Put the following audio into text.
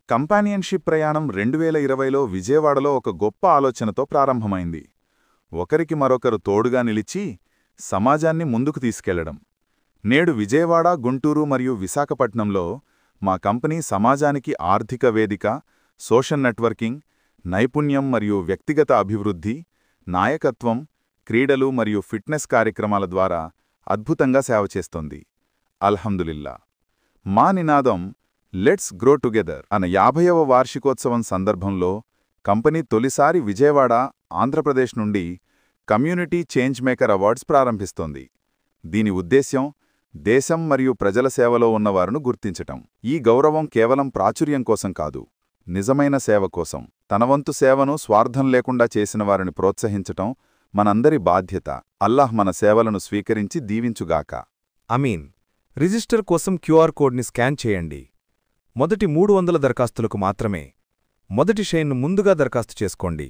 Companionship ప్రయాణం 2020లో విజయవాడలో ఒక గొప్ప ఆలోచనతో ప్రారంభమైంది. ఒకరికి మరొకరు తోడుగా నిలిచి సమాజాన్ని ముందుకు తీసుకెళ్లడం. నేడు విజయవాడ, గుంటూరు మరియు విశాఖపట్నంలో మా కంపెనీ సమాజానికి ఆర్థిక వేదిక, సోషల్ నెట్వర్కింగ్, నైపుణ్యం మరియు వ్యక్తిగత అభివృద్ధి, నాయకత్వం, క్రీడలు మరియు ఫిట్నెస్ కార్యక్రమాల ద్వారా అద్భుతంగా సేవ చేస్తోంది. అల్హమ్దులిల్లా. మా నినాదం లెట్స్ గ్రో టుగెదర్ అన్న 50వ వార్షికోత్సవం సందర్భంలో కంపెనీ తొలిసారి విజయవాడ, ఆంధ్రప్రదేశ్ నుండి కమ్యూనిటీ చేంజ్ మేకర్ అవార్డ్స్ ప్రారంభిస్తోంది. దీని ఉద్దేశ్యం దేశం మరియు ప్రజల సేవలో ఉన్నవారును గుర్తించటం. ఈ గౌరవం కేవలం ప్రాచుర్యం కోసం కాదు, నిజమైన సేవ కోసం. తనవంతు సేవను స్వార్థం లేకుండా చేసిన వారిని ప్రోత్సహించటం మనందరి బాధ్యత. అల్లాహ్ మన సేవలను స్వీకరించి దీవించుగాక. అమీన్. రిజిస్టర్ కోసం క్యూఆర్ కోడ్ని స్కాన్ చేయండి. మొదటి 300 దరఖాస్తులకు మాత్రమే. మొదటి షేర్ను ముందుగా దరఖాస్తు చేసుకోండి.